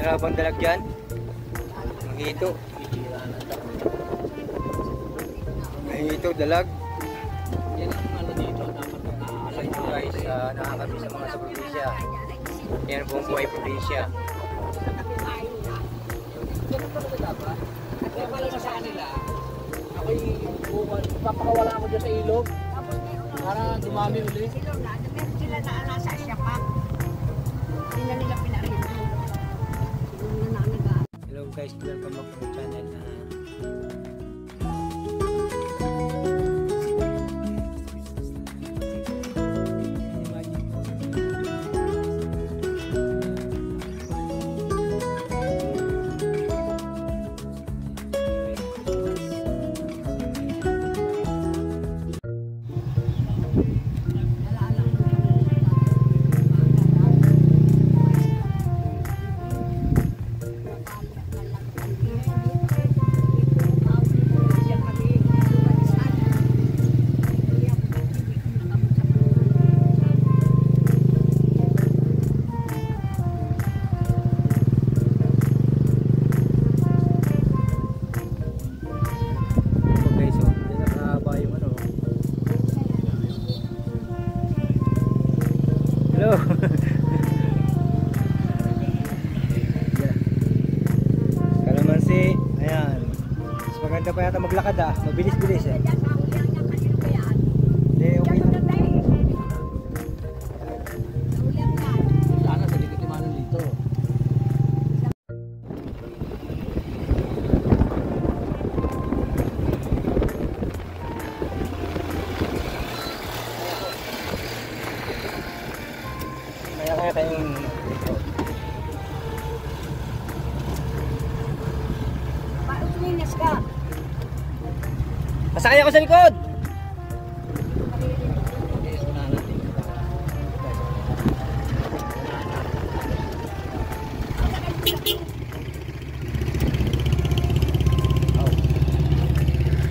Habang dalag dyan, manghito. Manghito, dalag. Yan ang ano dito, dapat Sa ito guys, nakakami sa mga sa probinsya. Yan buong buhay probinsya. Kaya pala sa kanila, ako'y papakawala ako dyan sa ilog para dumami ulit. Sila na nasa Asia pa. Hindi na nila pinarito. Hello guys, welcome back to my channel. Hello. Kalamansi, ayan. Mas maganda pa yata maglakad mabilis-bilis eh. Okay. Sana sa likod yung manon dito. Kaya kayong Paulinas ka. pasakay ako sa likod.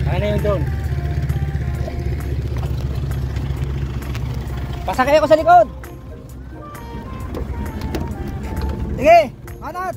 Ano yun doon? Pasakay ako sa likod. Sige, manat.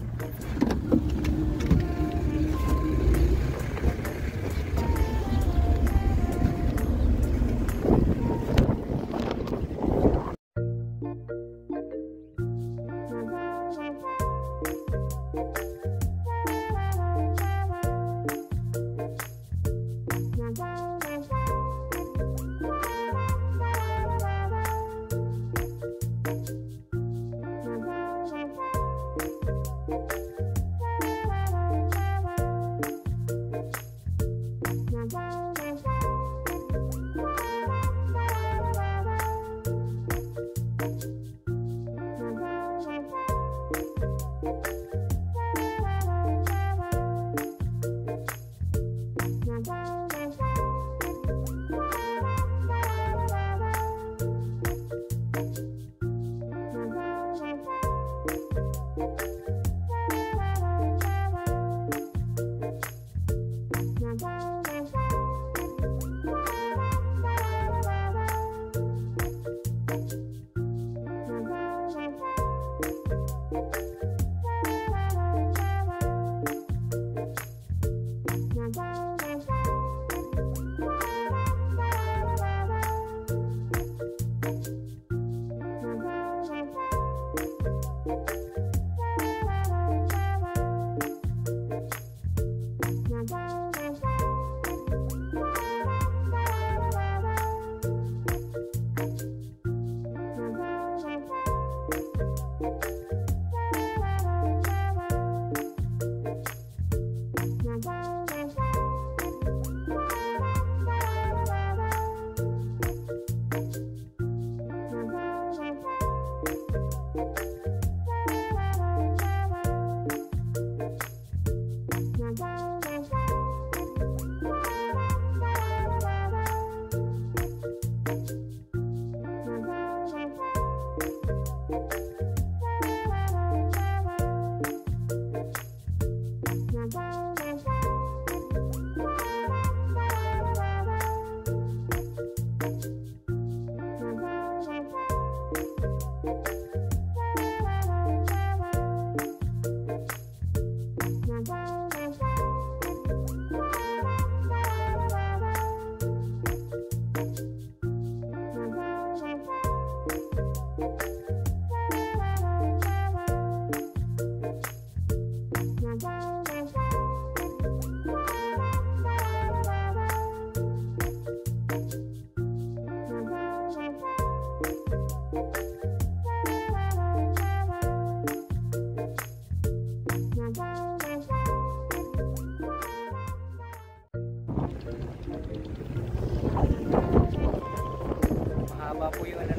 Mahaba po yung ano.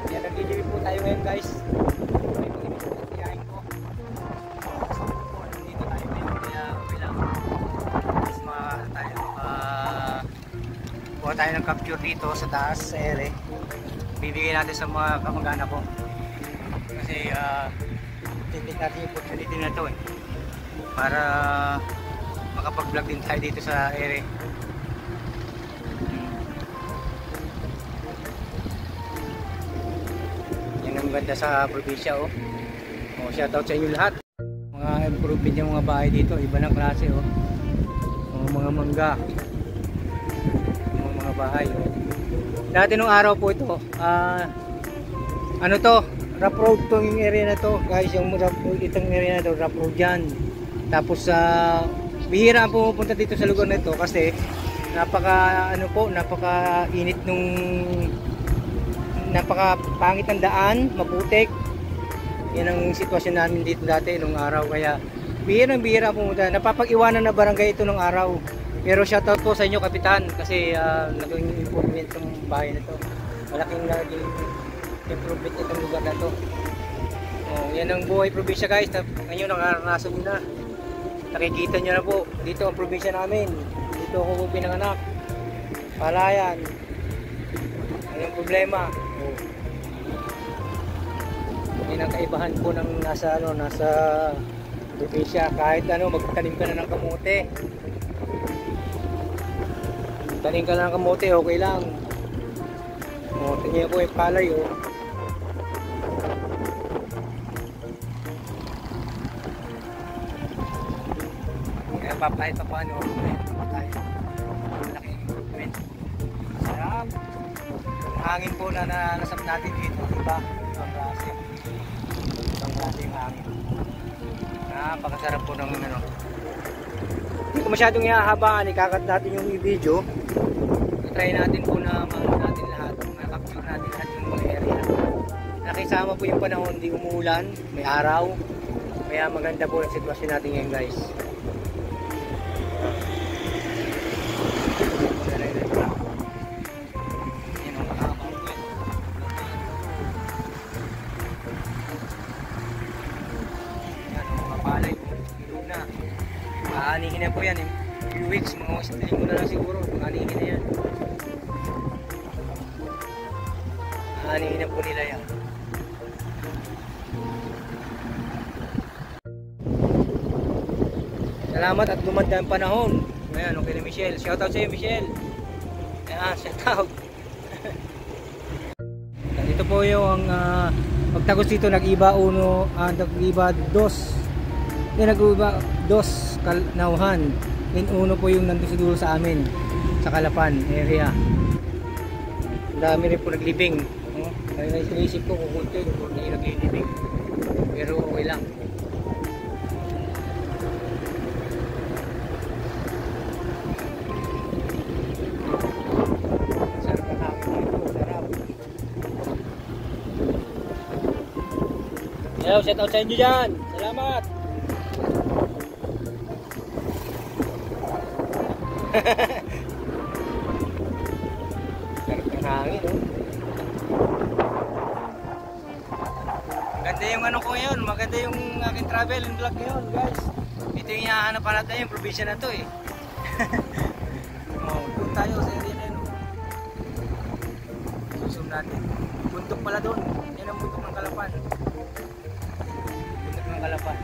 Kaya nag-deliver po tayo ngayon guys. May mga tiyahin ko. Dito tayo ngayon kaya okay lang. Mas kuha tayo ng capture dito sa taas sa ere. Bibigyan natin sa mga kamag-anak ko. Kasi titik natin yung opportunity na to eh. Para makapag-vlog din tayo dito sa ere. Ang ganda sa probinsya oh. Oh, shoutout sa inyo lahat. Mga improvement yung mga bahay dito, iba ng klase oh. Oh, mga mangga. Mga bahay oh. Dati nung araw po ito, ano to, rough road to yung area na to, guys, yung rough road itong area na to, rough road yan. Tapos bihira ang pumupunta dito sa lugar na ito kasi napaka init nung napaka-pangit ng daan, maputik. Yan ang sitwasyon namin dito dati nung araw, kaya bihira pumunta. Napapag-iwanan na barangay ito nung araw. Pero shoutout po sa inyo kapitan kasi naging improvement yung bahay na to. Malaking naging improvement itong lugar na to. Oh, yan ang buhay probinsya guys. Ngayon nakaranasan nyo na. Nakikita nyo na po. Dito ang probinsya namin. Dito ako pinanganak. Palayan. Yan ang problema. Yan ang kaibahan po ng nasa probinsya. Kahit magtanim ka na ng kamote. Tanim ka na ng kamote, okay lang. O, tingnan ko yung palay oh. Kaya kahit pa paano, tayo. Malaking improvement. Sarap. Ang hangin po na nasap natin dito, diba? Ibang klase. Ibang klase yung hangin. Napakasarap po ng ano. Hindi ko masyadong ihahabaan, ikakat natin yung video. Try natin po na maano natin lahat, makapture natin lahat yung mga area. Nakisama po yung panahon, hindi umuulan, may araw. Kaya maganda po ang sitwasyon natin ngayon guys. Aanihin na po yan eh. Few weeks, mga isang linggo na lang siguro. Aanihin na yan. Aanihin na po nila yan. Salamat at gumanda ang panahon. Ayan, okay na Michelle. Shoutout sa iyo Michelle. Ayan, shoutout. Ito po yung pagtagos dito nag-iba 1, nag-iba 2. Yan nag-iba 2 Nauhan. Then 1 po yung nandun sa dulo sa amin sa Calapan area. Ang dami rin po naglibing. Kaya naisip ko kung kunti yung naglibing. Pero okay lang. Sarap na hangin dito. Sarap. Hello, shout out sa inyo dyan. Salamat. Sarap ng hangin oh. Maganda yung ano ko ngayon, maganda yung aking travel and vlog ngayon guys. Ito yung hinahanap natin yung probinsya na to eh. Oh, doon tayo sa area na yun. Susum natin. Buntok pala doon. Yan ang buntok ng Calapan. Buntok ng Calapan.